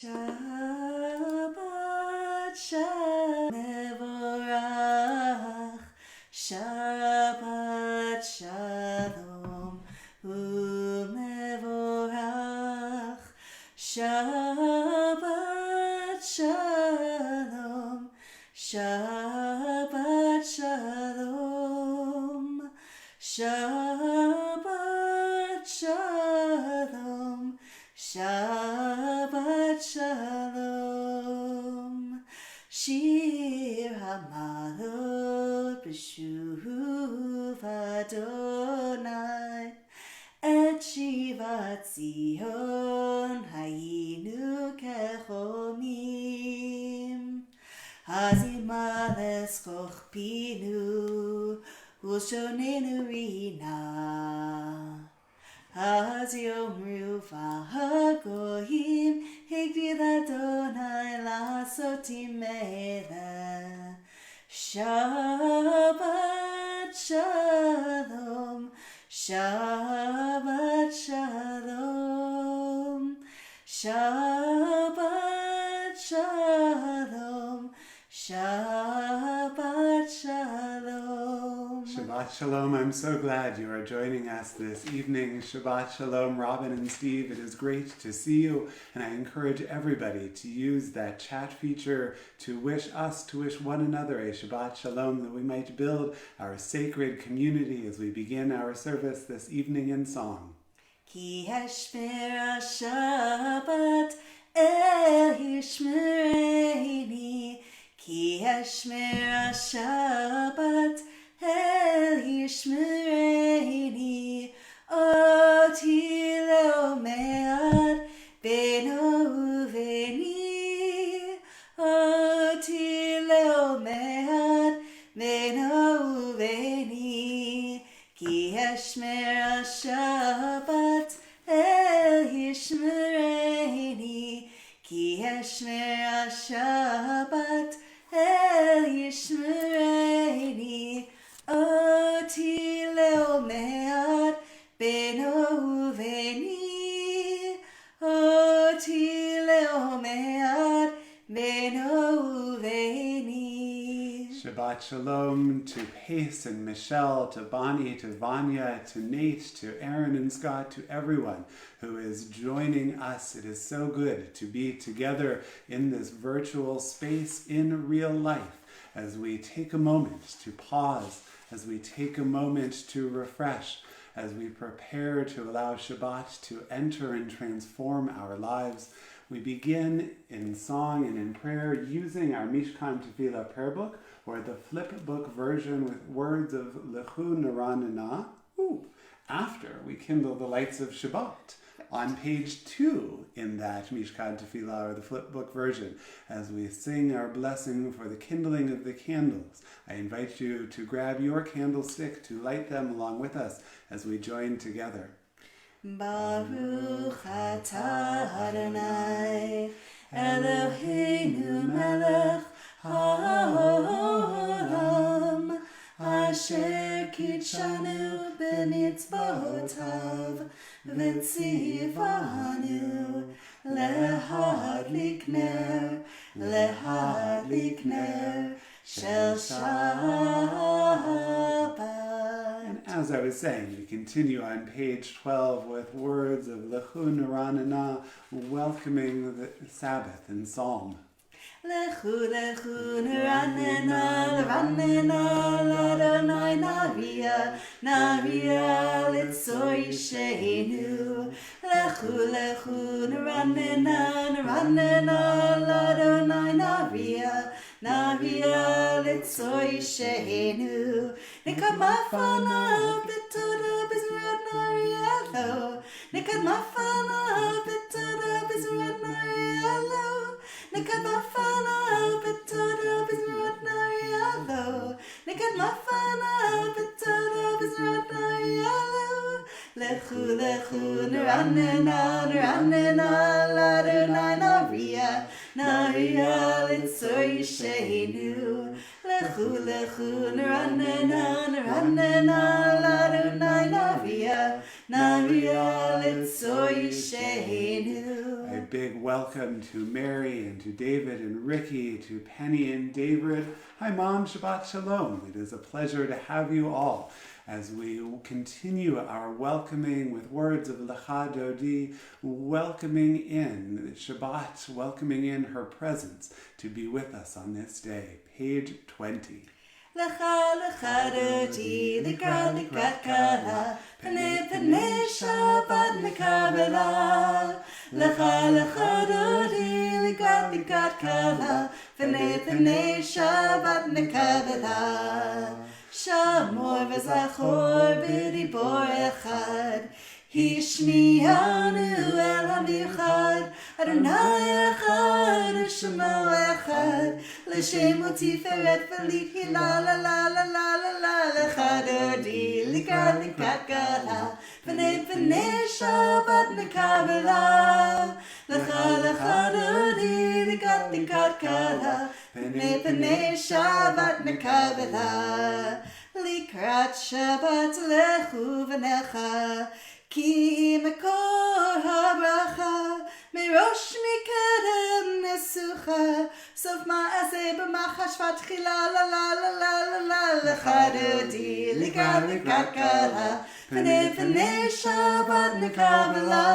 Shabbat Shalom Mevorach, Shabbat Shalom Umevorach, Shabbat Shalom, Shabbat Shalom, Shabbat Shalom, Shabbat Shalom. Shir Hamalot B'shuv Adonai Et Shivat Zion Hayinu Kechomim Hazimales Chochpinu Ushonenu Rina Az Yomru V'Hagoyim Higdil Adonai Lasotim Melech Shabbat Shalom, Shabbat Shalom, Shabbat Shalom, Shabbat Shalom. Shabbat Shalom. I'm so glad you are joining us this evening. Shabbat Shalom, Robin and Steve. It is great to see you, and I encourage everybody to use that chat feature to wish one another a Shabbat Shalom, that we might build our sacred community as we begin our service this evening in song. Ki hashmer Shabbat el yishmereini, Ki hashmer Shabbat el yishmereini, Oti leomead beno uveni, Oti leomead beno uveni, Ki hashmer Shabbat el yishmereini, Ki hashmer Shabbat el yishmereini, Oti leomead beno uveni, Oti leomead beno uveni. Shabbat Shalom to Pace and Michelle, to Bonnie, to Vanya, to Nate, to Aaron and Scott, to everyone who is joining us. It is so good to be together in this virtual space in real life as we take a moment to pause, as we take a moment to refresh, as we prepare to allow Shabbat to enter and transform our lives. We begin in song and in prayer using our Mishkan Tefillah prayer book, or the flip book version with words of Lechu Naranana, after we kindle the lights of Shabbat, on page 2 in that Mishkan Tefillah, or the flip book version, as we sing our blessing for the kindling of the candles. I invite you to grab your candlestick to light them along with us as we join together. Baruch atah Adonai Eloheinu melech haolam asher kitshanu b'mitzvotav v'tzivanu lehadlik ner shel Shabbat. And as I was saying, we continue on page 12 with words of Lechu Naranana, welcoming the Sabbath in Psalm. Lechu, lechu, neranena, neranena, l'Adonai navia, navia, litzor yisheinu. Lechu, lechu, neranena, neranena, l'Adonai navia, navia, litzor yisheinu. Nikamafana, b'toda, b'zrat narialo. Nikamafana, b'toda, b'zrat narialo. Nikamafana, b'toda, b'zrat narialo. Nikamafana, b'toda, b'zrat narialo. Lechu, lechu, neranena, neranena, l'Adonai navia, navia, litzor yisheinu. Lechu, lechu, neranena, neranena, l'Adonai navia, navia, litzor yisheinu. I big welcome to Mary and to David and Ricky, to Penny and David. Hi Mom, Shabbat Shalom. It is a pleasure to have you all as we continue our welcoming with words of Lecha Dodi, welcoming in Shabbat, welcoming in her presence to be with us on this day. Page 20. Lecha lecha dodi, likrat kala, pene Shabbat nekabela. Lecha lecha dodi, likrat kala, pene Shabbat nekabela. Shamor v'zachor b'dibor echad, Hishmiyanu el hamichad, Adonai echad, Shemo echad, L'shem u'tiferet v'lit la la la la la la la, Lecha dodi, likrat kala, pene Shabbat nekabela. Lecha lecha dodi, likrat kala, pene Shabbat nekabela. Likrat Shabbat lechu v'necha, ki mekor habracha, mirosh mikedem nesucha, sof ma'aseh b'machashvat tchila la la la la la la. Lecha dodi, likrat kala, pene Shabbat nekabela.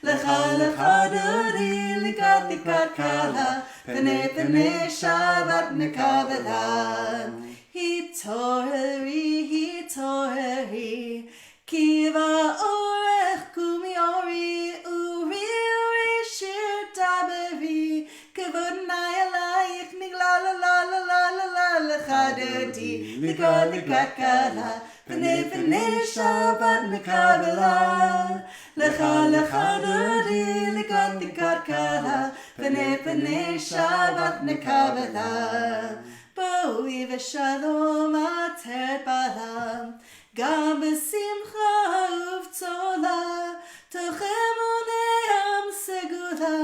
Lecha lecha dodi, likrat kala, pene Shabbat nekabela. Hitoreri, kiva orech kumi ori, uri shir taberi, kavod nayalayich migla la la la la la la. Lecha dodi, likrat kala, pene Shabbat nekabela. Lecha lecha dodi, likrat kala, pene Shabbat nekabela. Boi v'shalom ater balam, gam b'simcha uv'tzola, tochem uneam segula,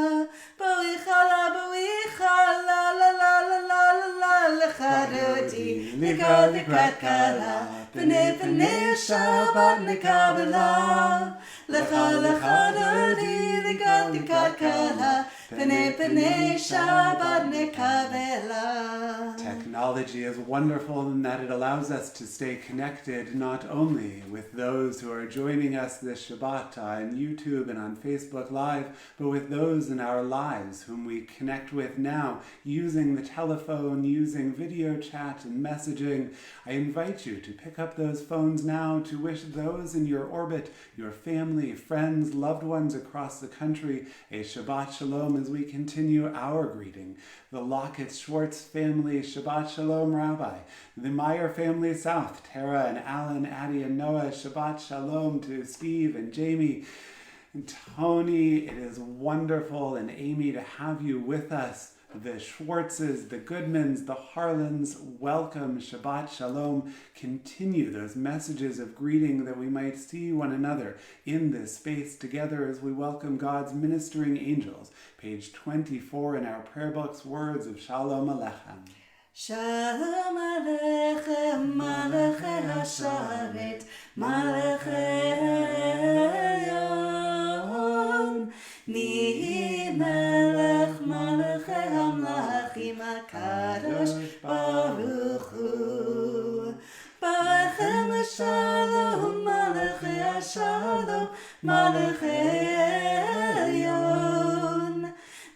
boi chala, la la la la la la la. Lecha dodi, likrat kala, pene Shabbat nekabela. Lecha lecha dodi, likrat kala, pene Shabbat nekabela. Technology is wonderful in that it allows us to stay connected not only with those who are joining us this Shabbat on YouTube and on Facebook Live, but with those in our lives whom we connect with now using the telephone, using video chat and messaging. I invite you to pick up those phones now to wish those in your orbit, your family, friends, loved ones across the country, a Shabbat Shalom as we continue our greeting. The Lockett-Schwartz family, Shabbat Shalom Rabbi. The Meyer family South, Tara and Alan, Addie and Noah, Shabbat Shalom to Steve and Jamie and Tony. It is wonderful, and Amy, to have you with us. The Schwartzes, the Goodmans, the Harlans, welcome, Shabbat Shalom. Continue those messages of greeting that we might see one another in this space together as we welcome God's ministering angels. Page 24 in our prayer book's words of Shalom Aleichem. Shalom Aleichem, Malachei HaSharet, Malachei Elyon, Nihi Melech, Malachei HaMlachim, HaKadosh Baruch Hu. Barechem L'Shalom, Malachei HaShalom, Malachei Elyon,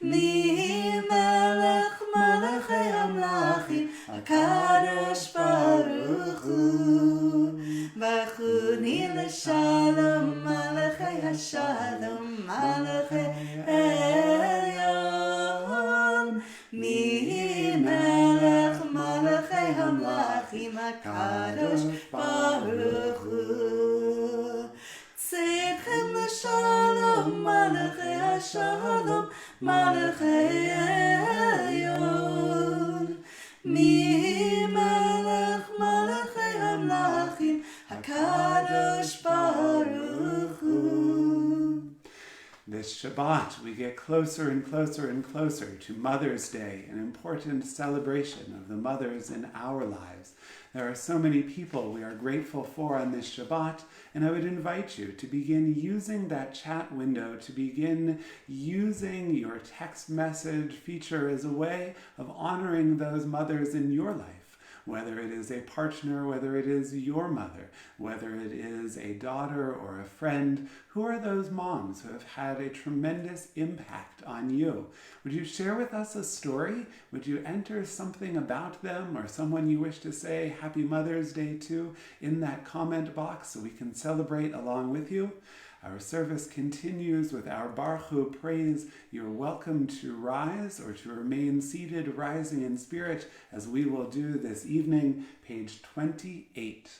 Nihi Melech, Malachei HaMlachim, HaKadosh Baruch Hu. Bachuni L'Shalom, Malachei HaShalom, Malachei Elyon, Nihi Melech, Malachei HaMlachim, HaKadosh Baruch Hu. Tzedchem L'Shalom, Malachei HaShalom, Malachei Elyon, Nihi Melech, Malachei HaMlachim, HaKadosh Baruch Hu. This Shabbat, we get closer and closer and closer to Mother's Day, an important celebration of the mothers in our lives. There are so many people we are grateful for on this Shabbat, and I would invite you to begin using that chat window, to begin using your text message feature as a way of honoring those mothers in your life. Whether it is a partner, whether it is your mother, whether it is a daughter or a friend, who are those moms who have had a tremendous impact on you? Would you share with us a story? Would you enter something about them or someone you wish to say Happy Mother's Day to in that comment box so we can celebrate along with you? Our service continues with our Baruch Hu praise. You're welcome to rise or to remain seated, rising in spirit, as we will do this evening, page 28.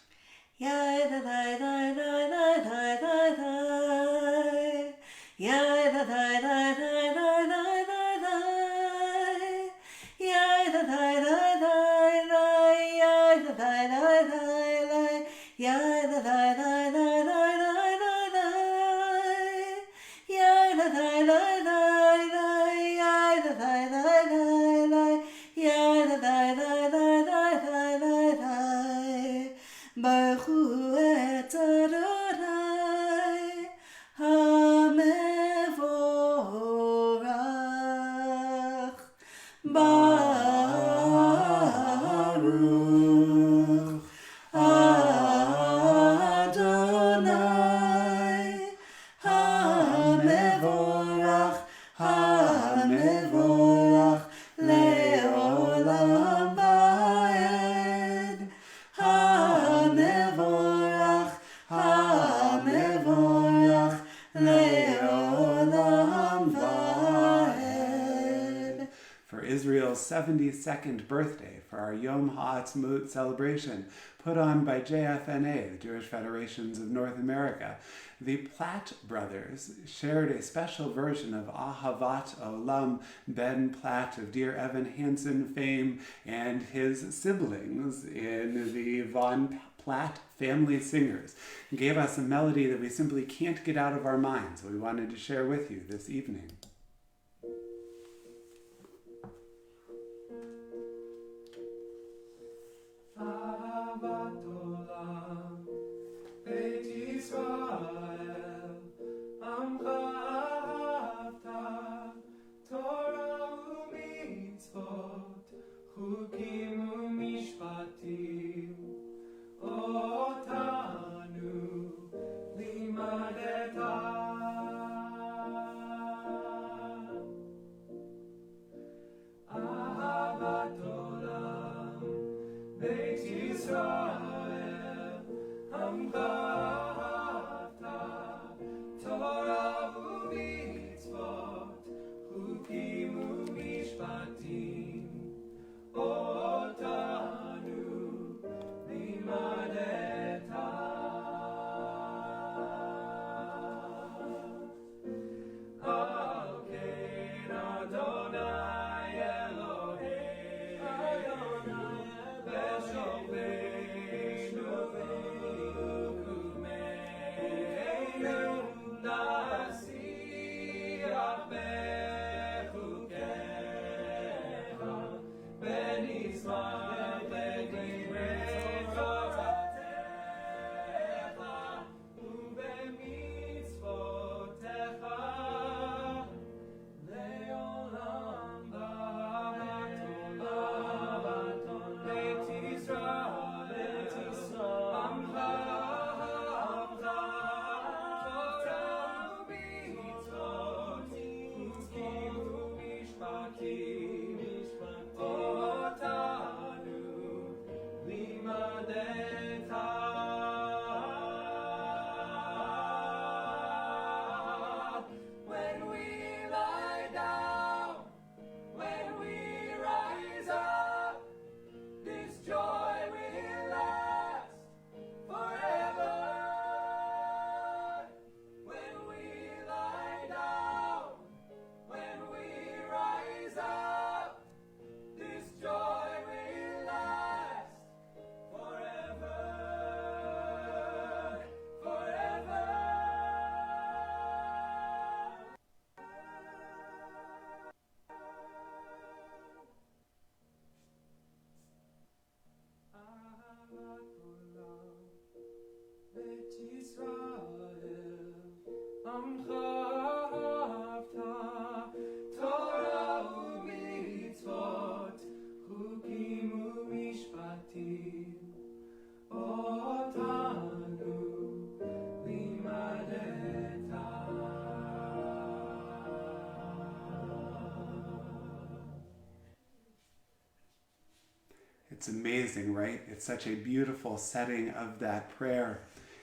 Baruch Hu et Adonai HaMevorach. Baruch Adonai HaMevorach, HaMevorach le'olam va'ed. HaMevorach, HaMevorach le'olam va'ed. For Israel's 72nd birthday, for our Yom HaAtzmaut celebration, put on by JFNA, the Jewish Federations of North America, the Platt brothers shared a special version of Ahavat Olam. Ben Platt of Dear Evan Hansen fame and his siblings in the Von Platt family singers gave us a melody that we simply can't get out of our minds. We wanted to share with you this evening. Ahavat Olam, Beit Yisrael, Amcha ahavta, Torah u'mitzvot, Chukim u'mishpatim, Otanu limadeta. Ahavat Olam, Beit Yisrael, Amcha ahavta, Torah u'mitzvot, Chukim u'mishpatim, Otanu limadeta. Al ken Adonai Eloheinu, B'shoveinu v'kumeinu, nasiach bechukecha, v'nizmach b'divrei toratecha, u'b'mitzvotecha, le'olam va'ad. Beit Yisrael, Amcha ahavta, Torah u'mitzvot, Chukim u'mishpatim, Otanu limadeta. When we lie down, when we rise up, this joy will last forever. When we lie down, when we rise up, It's amazing, right? It's such a beautiful setting of that prayer.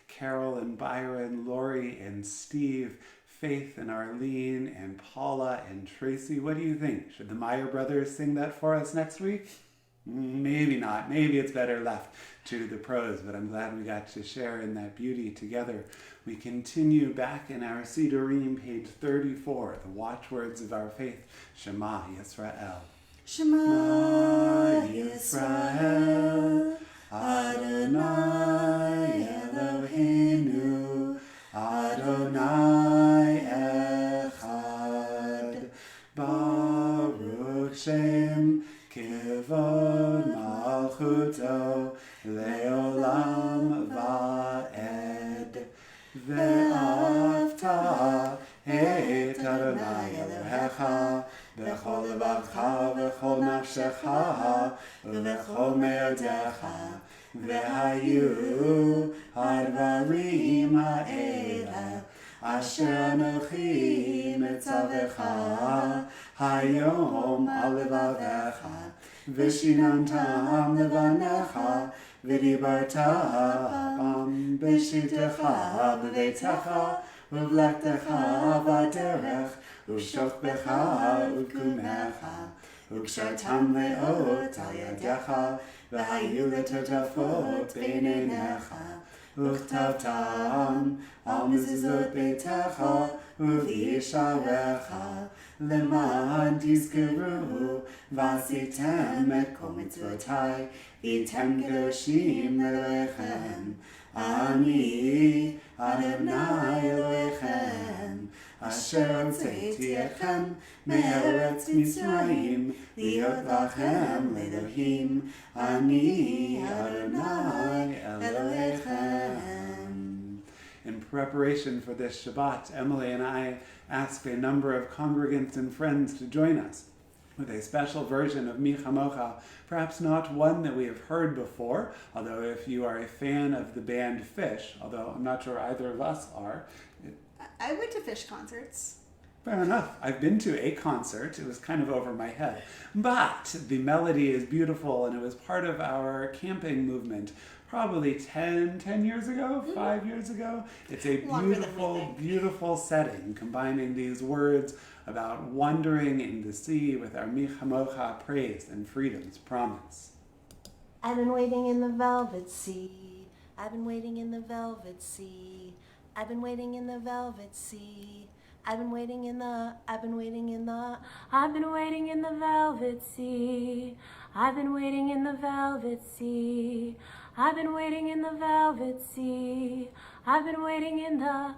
Carol and Byron, Lori and Steve, Faith and Arlene and Paula and Tracy. What do you think? Should the Meyer brothers sing that for us next week? Maybe not. Maybe it's better left to the pros, but I'm glad we got to share in that beauty together. We continue back in our Sidurim, page 34, the watchwords of our faith, Shema Yisrael. Shema Yisrael, Adonai Eloheinu, Adonai Echad, Baruch Shem Kivod Malchuto Leolam Va'ed, Ve'avta et Adonai Elohecha B'chol levavcha v'chol nafshecha v'chol me'odecha v'hayu hadvarim ha'ela asher anochi mitzavecha hayom al levavecha v'shinantam levanecha v'dibarta bam b'shitecha b'veitecha v'vlektecha v'derech ושוכבך וקומך, וקשרתם לאות על ידיך, והיו לטוטפות בין עיניך, וכתבתם על מזוזות ביתך ובישעריך, למען תזכרו ועשיתם את כל מצוותיי, והייתם קדושים לאלוהיכם. אני אדוני אלוהיכם, אשר הוצאתי אתכם מארץ מצרים, להיות לכם לאלוהים, אני אדוני אלוהיכם. In preparation for this Shabbat, Emily and I asked a number of congregants and friends to join us with a special version of Mi Chamocha, perhaps not one that we have heard before, although if you are a fan of the band Fish, although I'm not sure either of us are. I went to Fish concerts. Fair enough. I've been to a concert. It was kind of over my head. But the melody is beautiful, and it was part of our camping movement probably 10 years ago, 5 years ago. It's a beautiful, beautiful setting, combining these words about wandering in the sea with our Mi Chamocha praise and freedom's promise. I've been waiting in the velvet sea. I've been waiting in the velvet sea. I've been waiting in the velvet sea. I've been waiting in the velvet sea. I've been waiting in the velvet sea. I've been waiting in the velvet sea. I've been waiting in the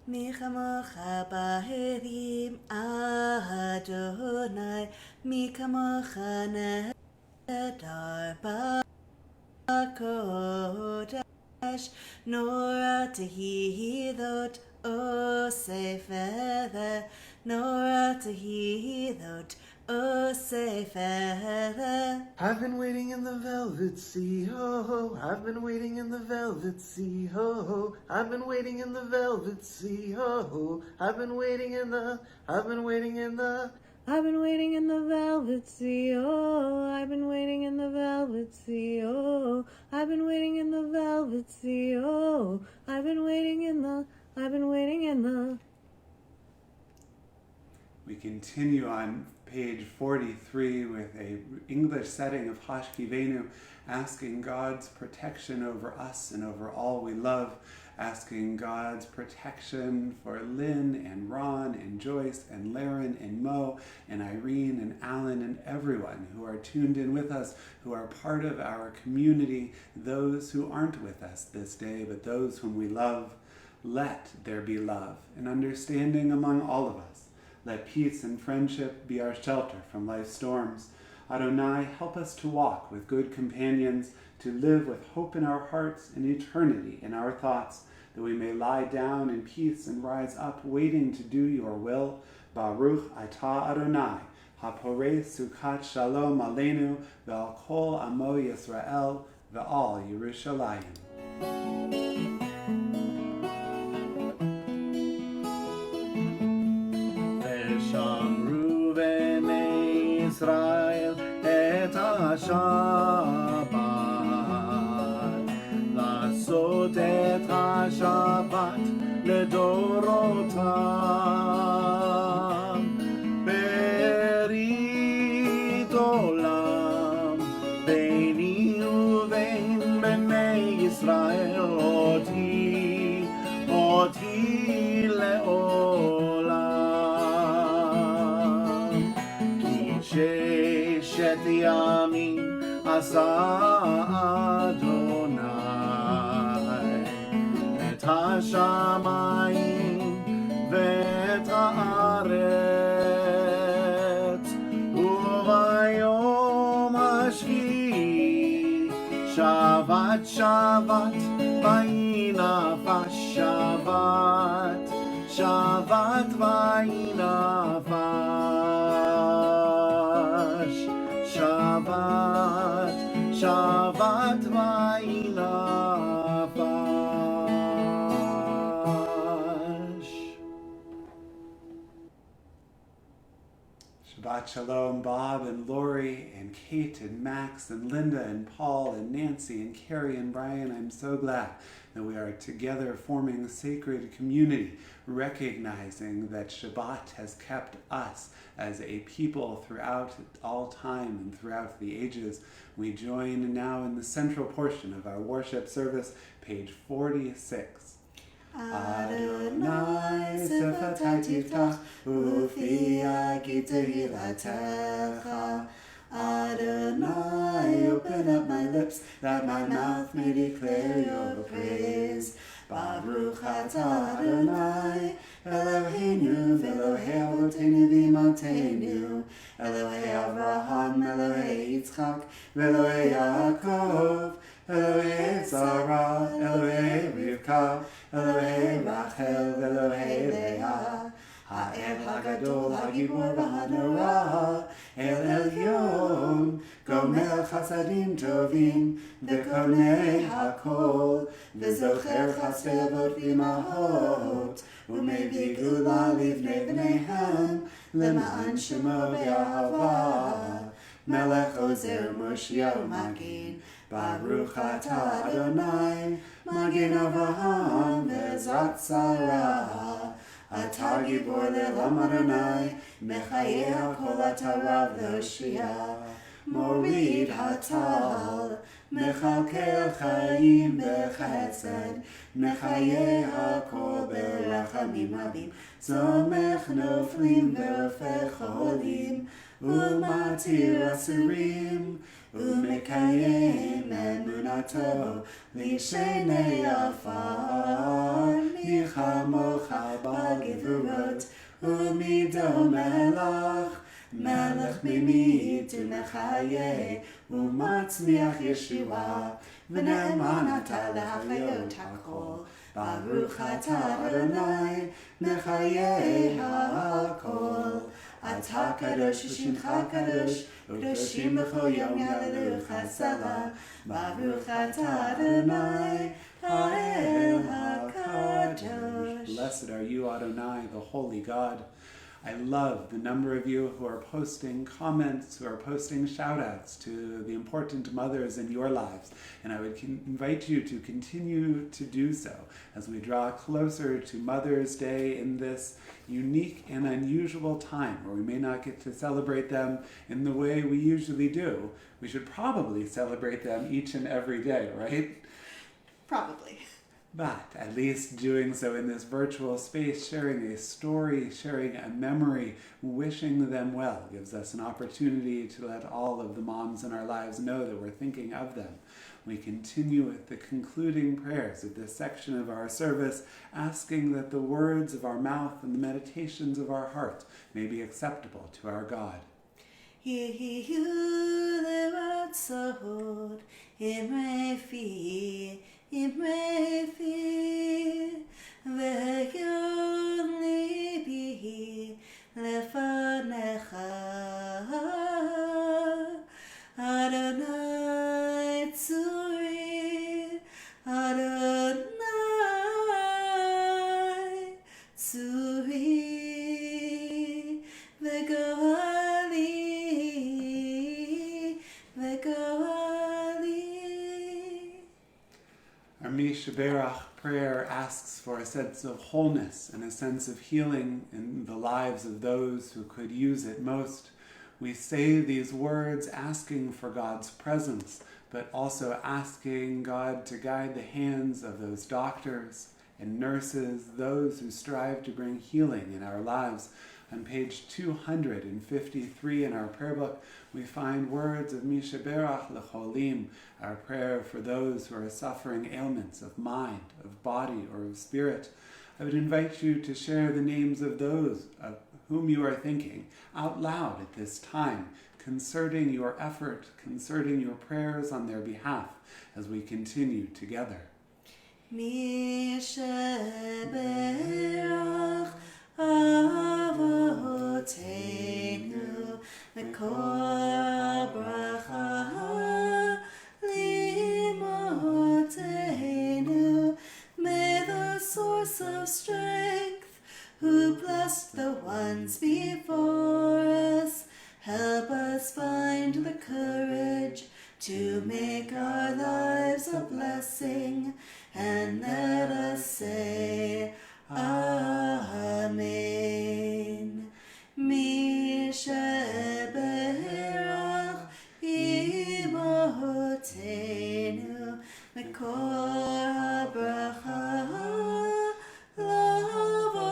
Mi chamocha b'herim Adonai, mi kamocha nehedar b'kodesh, nora tehilot osefele, nora tehilot osefele. I've been waiting in the velvet sea, ho ho. I've been waiting in the velvet sea, ho ho. I've been waiting in the velvet sea, ho ho. I've been waiting in the velvet sea, oh. I've been waiting in the velvet sea, oh. I've been waiting in the velvet sea, oh. I've been waiting in the. We continue on page 43 with a English setting of Hashkivenu, asking God's protection over us and over all we love, asking God's protection for Lynn and Ron and Joyce and Laren and Mo and Irene and Alan and everyone who are tuned in with us, who are part of our community, those who aren't with us this day, but those whom we love. Let there be love and understanding among all of us. Let peace and friendship be our shelter from life's storms. Adonai, help us to walk with good companions, to live with hope in our hearts and eternity in our thoughts, that we may lie down in peace and rise up, waiting to do your will. Baruch atah Adonai, haporei sukat shalom aleinu, ve'al kol amo Yisrael, ve'al Yerushalayim. Israel et השבת, לעשות את השבת לדורותם, ברית עולם ביני ובין בני ישראל, אותי לעולם. כי ששת ימים עשה אדוני את השמיים ואת הארץ, וביום השביעי שבת שבת ויהי נפש, שבת שבת ויהי נפש, שבת שבת ויהי נפש. Shabbat Shalom, Bob and Lori and Kate and Max and Linda and Paul and Nancy and Carrie and Brian. I'm so glad that we are together forming a sacred community, recognizing that Shabbat has kept us as a people throughout all time and throughout the ages. We join now in the central portion of our worship service, page 46. Adonai sefatai tiftach ufi yagi tehilatecha. Adonai, open up my lips that my mouth may declare your praise. Baruch atah Adonai, Eloheinu v'Elohei avotenu v'imotenu, Elohei Avraham, Elohei Yitzchak, v'Elohei Yaakov, Elohei Sarah, Elohei Rivka, Elohei Rachel, Elohei Leah. Ha'el Hagadol, Hagibor v'Hanora, El Elyon, Gomer Chasadim Tovim, V'Konei Hakol, V'Zocher Chasevot V'Imahot, U'Mevi Gula Livnei B'neihem, L'ma'an Shemo B'Ahava, Melech Ozer Moshiach Magin, Baruch atah Adonai, Magin Avraham Ve'ezrat Sarah. Atah Gibor Le'olam Adonai, Mechayeh HaKol atah Rav L'Hoshia. Morid Hatal, Mechalkel Chaim B'Chesed, Mechayeh HaKol B'Rachamim Rabim, Zomech Noflim V'Rofech Cholim, U'Matir Asurim, U'Mekayem Emunato, L'Shenei Afar, Michamocha B'Gevurot, U'Mido Melach, Melech Mimit U'Mechayeh, U'Matzmiach Yeshua, V'Ne'eman atah L'Hachayot HaKol, Baruch atah Adonai, Mechayeh HaKol. Atah kadosh v'shimcha kadosh, u'kadoshim b'chol yom yalelucha selah. Baruch atah Adonai, ha'el hakadosh. Blessed are you, Adonai, the holy God. I love the number of you who are posting comments, who are posting shout-outs to the important mothers in your lives. And I would invite you to continue to do so as we draw closer to Mother's Day in this unique and unusual time where we may not get to celebrate them in the way we usually do. We should probably celebrate them each and every day, right? Probably. But at least doing so in this virtual space, sharing a story, sharing a memory, wishing them well, gives us an opportunity to let all of the moms in our lives know that we're thinking of them. We continue with the concluding prayers of this section of our service, asking that the words of our mouth and the meditations of our heart may be acceptable to our God. Yehiyu leratzot imrei fi ve'yon libi lefanecha Adonai tzuri Adonai tzuri ve'goali ve'goali Yishaberach prayer asks for a sense of wholeness and a sense of healing in the lives of those who could use it most. We say these words asking for God's presence, but also asking God to guide the hands of those doctors and nurses, those who strive to bring healing in our lives. On page 253 in our prayer book, we find words of Mishaberach Lecholim, our prayer for those who are suffering ailments of mind, of body, or of spirit. I would invite you to share the names of those of whom you are thinking out loud at this time, concerting your effort, concerting your prayers on their behalf as we continue together. Mishaberach Avotenu Mekor Bracha Limotenu. May the source of strength, who blessed the ones before us, help us find the courage to make our lives a blessing, and let us say Amen. Mishaberach Imotenu Mekor Bracha Lavotenu.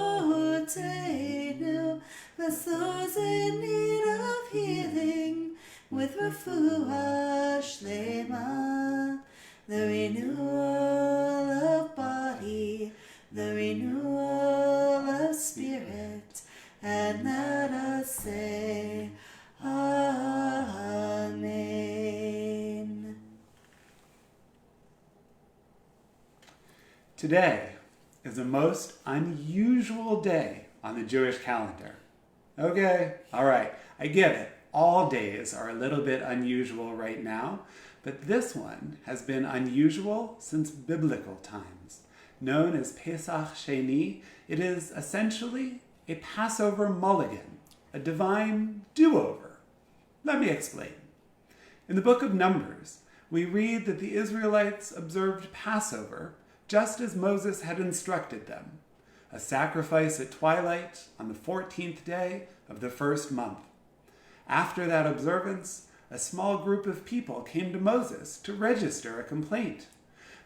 Bless those in need of healing with refuah shlema, the renewal of body, the renewal of spirit, and let us say Amen. Today is a most unusual day on the Jewish calendar. Okay, all right, I get it. All days are a little bit unusual right now, but this one has been unusual since biblical times. Known as Pesach Sheni, it is essentially a Passover mulligan, a divine do-over. Let me explain. In the book of Numbers, we read that the Israelites observed Passover just as Moses had instructed them, a sacrifice at twilight on the 14th day of the first month. After that observance, a small group of people came to Moses to register a complaint.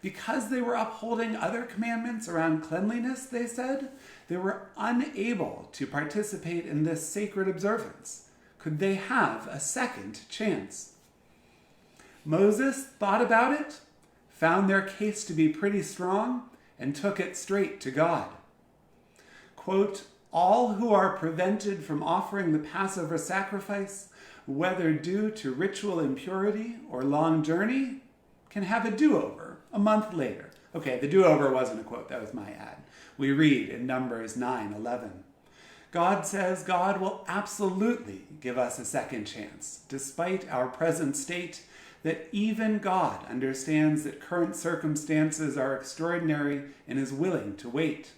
Because they were upholding other commandments around cleanliness, they said, they were unable to participate in this sacred observance. Could they have a second chance? Moses thought about it, found their case to be pretty strong, and took it straight to God. Quote, all who are prevented from offering the Passover sacrifice, whether due to ritual impurity or long journey, can have a do-over a month later. Okay, the do-over wasn't a quote, that was my ad. We read in Numbers 9:11. God says God will absolutely give us a second chance, despite our present state, that even God understands that current circumstances are extraordinary and is willing to wait.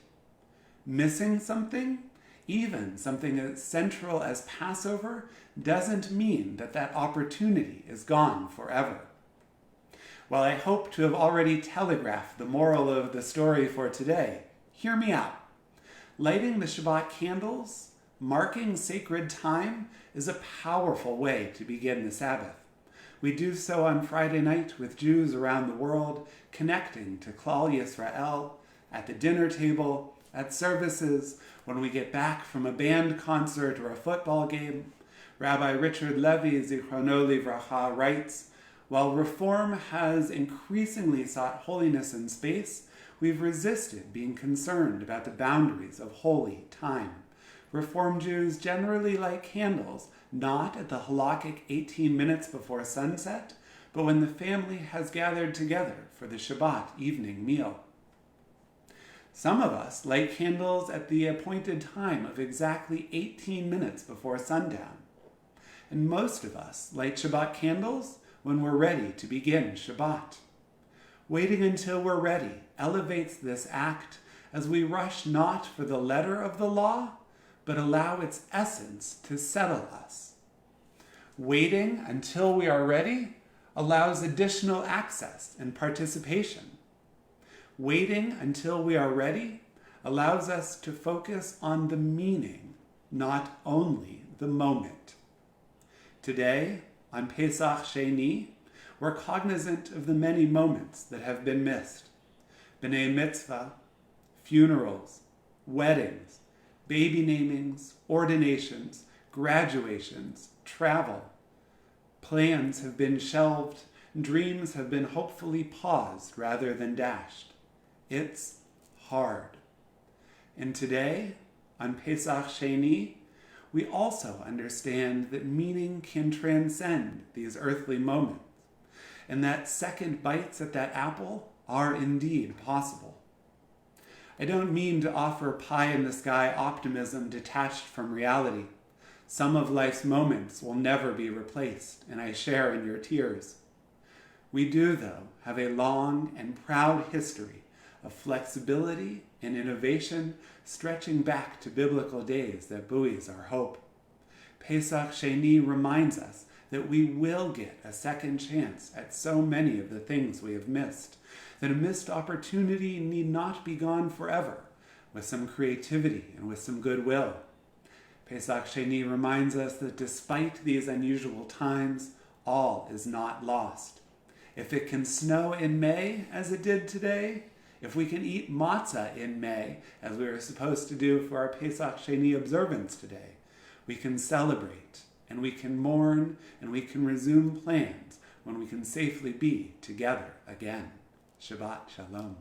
Missing something, even something as central as Passover, doesn't mean that that opportunity is gone forever. While I hope to have already telegraphed the moral of the story for today, hear me out. Lighting the Shabbat candles, marking sacred time, is a powerful way to begin the Sabbath. We do so on Friday night with Jews around the world, connecting to Klal Yisrael, at the dinner table, at services, when we get back from a band concert or a football game. Rabbi Richard Levy, Zichrono Livracha, writes, while Reform has increasingly sought holiness in space, we've resisted being concerned about the boundaries of holy time. Reform Jews generally light candles, not at the halakhic 18 minutes before sunset, but when the family has gathered together for the Shabbat evening meal. Some of us light candles at the appointed time of exactly 18 minutes before sundown. And most of us light Shabbat candles when we're ready to begin Shabbat. Waiting until we're ready elevates this act as we rush not for the letter of the law, but allow its essence to settle us. Waiting until we are ready allows additional access and participation. Waiting until we are ready allows us to focus on the meaning, not only the moment. Today, on Pesach Sheni, we're cognizant of the many moments that have been missed. B'nai mitzvah, funerals, weddings, baby namings, ordinations, graduations, travel. Plans have been shelved, dreams have been hopefully paused rather than dashed. It's hard. And today, on Pesach Sheni, we also understand that meaning can transcend these earthly moments, and that second bites at that apple are indeed possible. I don't mean to offer pie-in-the-sky optimism detached from reality. Some of life's moments will never be replaced, and I share in your tears. We do, though, have a long and proud history of flexibility and innovation stretching back to biblical days that buoys our hope. Pesach Sheni reminds us that we will get a second chance at so many of the things we have missed, that a missed opportunity need not be gone forever, with some creativity and with some goodwill. Pesach Sheni reminds us that despite these unusual times, all is not lost. If it can snow in May, as it did today, if we can eat matzah in May, as we are supposed to do for our Pesach Sheni observance today, we can celebrate, and we can mourn, and we can resume plans when we can safely be together again. Shabbat Shalom.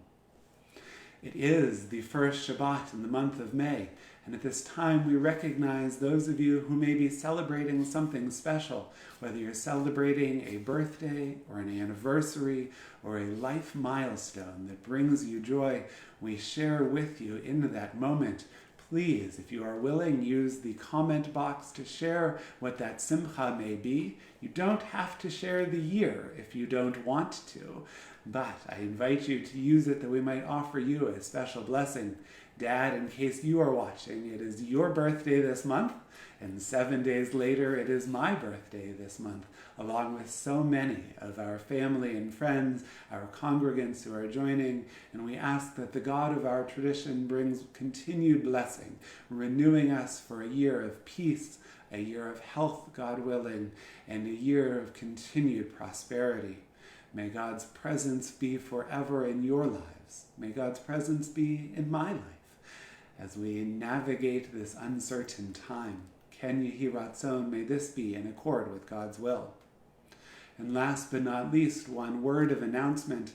It is the first Shabbat in the month of May, and at this time we recognize those of you who may be celebrating something special, whether you're celebrating a birthday or an anniversary or a life milestone that brings you joy. We share with you in that moment. Please, if you are willing, use the comment box to share what that simcha may be. You don't have to share the year if you don't want to, but I invite you to use it that we might offer you a special blessing. Dad, in case you are watching, it is your birthday this month, and 7 days later it is my birthday this month, along with so many of our family and friends, our congregants who are joining, and we ask that the God of our tradition brings continued blessing, renewing us for a year of peace, a year of health, God willing, and a year of continued prosperity. May God's presence be forever in your lives. May God's presence be in my life as we navigate this uncertain time. Ken Yehi Ratzon, may this be in accord with God's will. And last but not least, one word of announcement.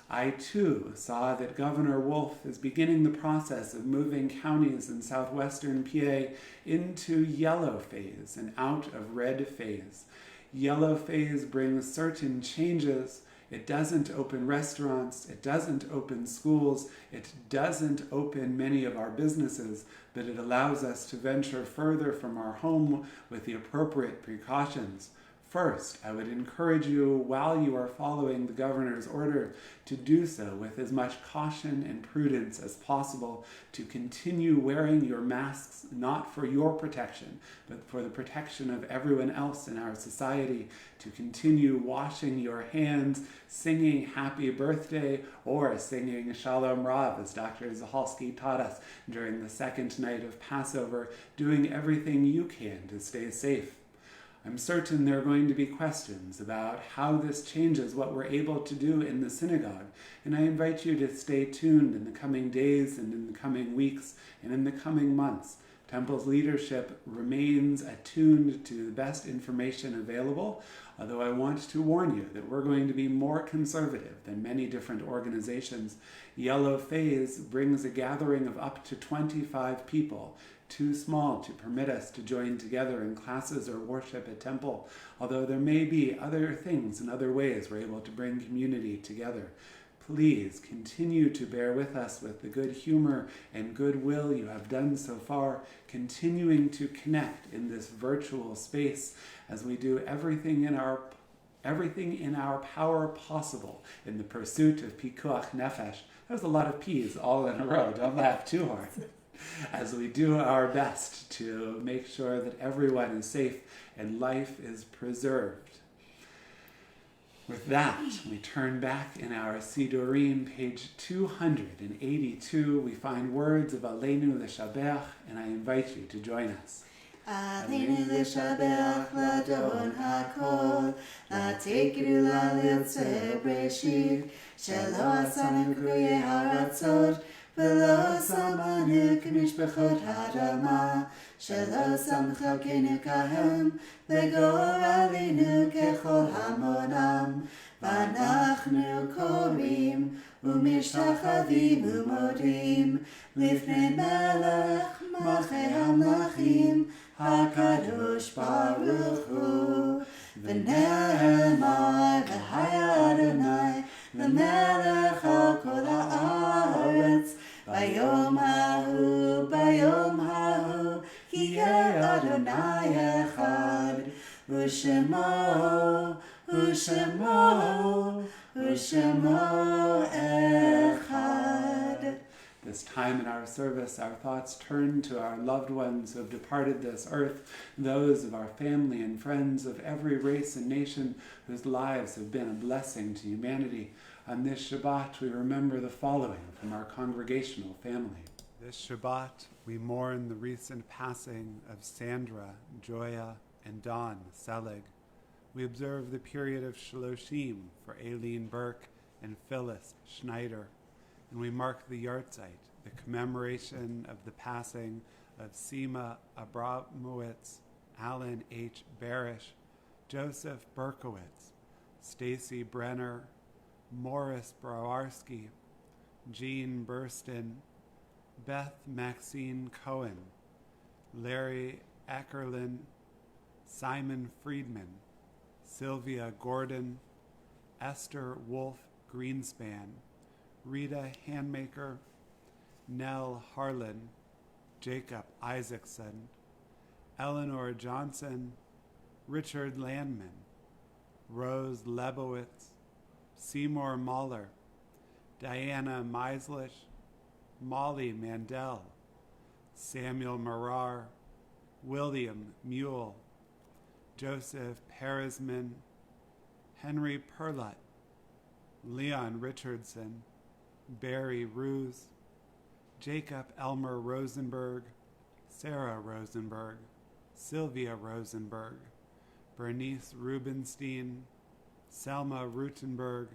I too saw that Governor Wolf is beginning the process of moving counties in southwestern PA into yellow phase and out of red phase. Yellow phase brings certain changes. It doesn't open restaurants, it doesn't open schools, it doesn't open many of our businesses, but it allows us to venture further from our home with the appropriate precautions. First, I would encourage you, while you are following the governor's order, to do so with as much caution and prudence as possible, to continue wearing your masks, not for your protection, but for the protection of everyone else in our society, to continue washing your hands, singing happy birthday, or singing Shalom Rav, as Dr. Zahalski taught us during the second night of Passover, doing everything you can to stay safe. I'm certain there are going to be questions about how this changes what we're able to do in the synagogue, and I invite you to stay tuned in the coming days and in the coming weeks and in the coming months. Temple's leadership remains attuned to the best information available, although I want to warn you that we're going to be more conservative than many different organizations. Yellow Phase brings a gathering of up to 25 people, too small to permit us to join together in classes or worship at Temple, although there may be other things and other ways we're able to bring community together. Please continue to bear with us with the good humor and goodwill you have done so far, continuing to connect in this virtual space as we do everything in our power possible in the pursuit of Pikuach Nefesh. That was a lot of P's all in a row. Don't laugh too hard. As we do our best to make sure that everyone is safe and life is preserved. With that, we turn back in our Sidurim, page 282. We find words of Aleinu L'Shabach, and I invite you to join us. Aleinu L'Shabach L'Adon HaKol, L'Tikru L'Yotzer Breshit, Shelo Asanu K'Yeh HaRatzot, V'lo Samanu K'Mishpachot HaAdama, Shelo Samchokenu Kahem, V'gor Aleinu Kechol Hamonam, V'anachnu Korim, U'mishtachavim U'modim, Lifnei Melech Malchei HaMlachim, HaKadosh Baruch Hu, V'ne'emar V'haya Adonai, L'melech al kol ha'aretz, Bayom hahu, Yeh Adonai echad, U'shemo echad. This time in our service, our thoughts turn to our loved ones who have departed this earth, those of our family and friends of every race and nation whose lives have been a blessing to humanity. On this Shabbat, we remember the following from our congregational family. This Shabbat, we mourn the recent passing of Sandra, Joya, and Don Selig. We observe the period of Shloshim for Aileen Burke and Phyllis Schneider, and we mark the Yartzeit, the commemoration of the passing of Sima Abramowitz, Alan H. Barish, Joseph Berkowitz, Stacy Brenner, Morris Browarski, Jean Burston, Beth Maxine Cohen, Larry Ackerlin, Simon Friedman, Sylvia Gordon, Esther Wolf Greenspan, Rita Handmaker, Nell Harlan, Jacob Isaacson, Eleanor Johnson, Richard Landman, Rose Lebowitz, Seymour Mahler, Diana Meislish, Molly Mandel, Samuel Marar, William Mule, Joseph Peresman, Henry Perlott, Leon Richardson, Barry Ruse, Jacob Elmer Rosenberg, Sarah Rosenberg, Sylvia Rosenberg, Bernice Rubenstein, Selma Rutenberg,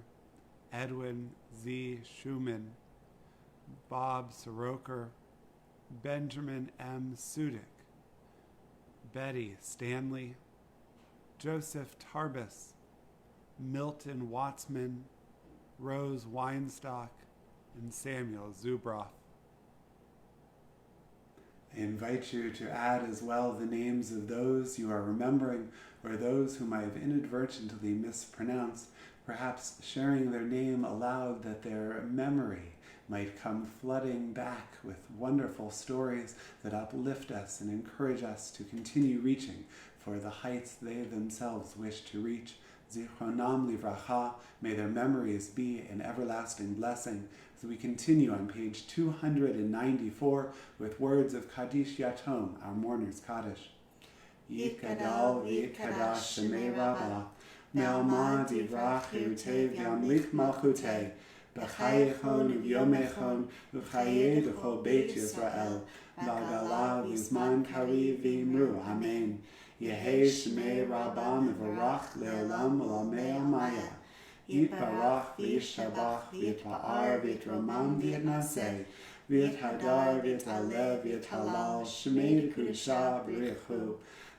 Edwin Z. Schumann, Bob Soroker, Benjamin M. Sudik, Betty Stanley, Joseph Tarbus, Milton Watsman, Rose Weinstock, and Samuel Zubroff. I invite you to add as well the names of those you are remembering or those whom I have inadvertently mispronounced, perhaps sharing their name aloud that their memory might come flooding back with wonderful stories that uplift us and encourage us to continue reaching for the heights they themselves wish to reach. Zichronam livracha, may their memories be an everlasting blessing. As we continue on page 294 with words of Kaddish Yatom, our mourner's Kaddish. Yikadal v'yikadash shemei Rabbah, me'alma divrach hirutev yamlich malchutei, b'chayechon u'yomechon u'chayei d'chol beit Yisrael, v'agala v'zman kariv v'imru, amen. Yehei shemei Rabbah mevarach le'olam olamei amaya. Yitbarach v'yishabach v'yitpa'ar v'yitromam v'yitnaseh v'yithadar v'yithalev v'yithalal shemei d'kudusha b'richu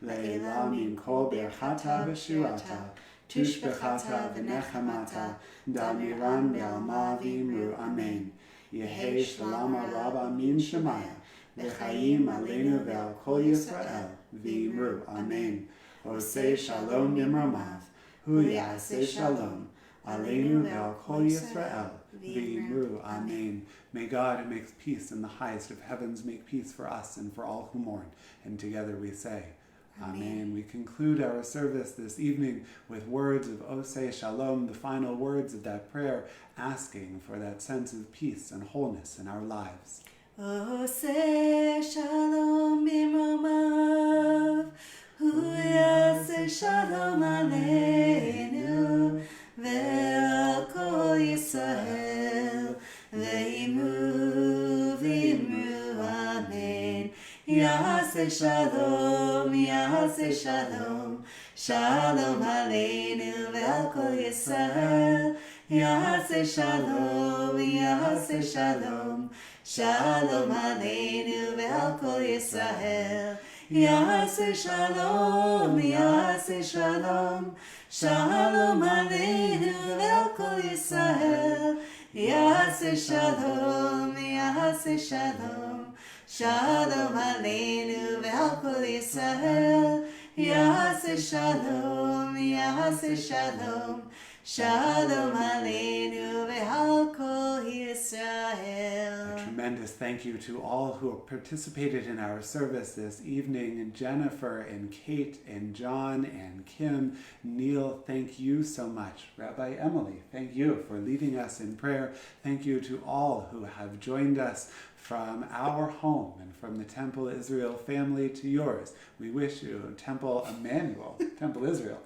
le'elam min kol berchata v'shirata tushbechata v'nechamata damiran be'alma v'imru amen. Yehei shalama rabba min shemaya v'chayim aleinu ve'al kol Yisrael v'imru amen. Osei shalom nimramav hu ya'aseh shalom Aleinu ve'al kol Yisrael v'imru amen. May God, who makes peace in the highest of heavens, make peace for us and for all who mourn. And together we say, Amen. We conclude our service this evening with words of Osei Shalom, the final words of that prayer, asking for that sense of peace and wholeness in our lives. Osei Shalom b'mromav, hu yaseh shalom aleinu, ועל כל ישראל, ואמרו ואמרו אמן. יעשה שלום, יעשה שלום, שלום עלינו ועל כל ישראל. יעשה שלום, יעשה שלום, שלום עלינו ועל כל ישראל. יעשה שלום, יעשה שלום, שלום עלינו ועל כל ישראל. יעשה שלום, יעשה שלום, שלום עלינו ועל כל ישראל. יעשה שלום, יעשה שלום, Shalom Aleinu ve'al kol Yisrael. A tremendous thank you to all who participated in our service this evening. And Jennifer and Kate and John and Kim, Neil, thank you so much. Rabbi Emily, thank you for leading us in prayer. Thank you to all who have joined us from our home and from the Temple Israel family to yours. We wish you Temple Emmanuel, Temple Israel.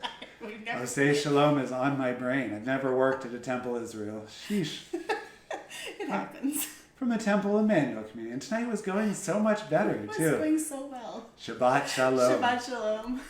Oh, say Shalom is on my brain. I've never worked at a Temple Israel. Sheesh. It happens. From a Temple Emmanuel community. And tonight was going so much better, It was too. going so well. Shabbat Shalom. Shabbat Shalom.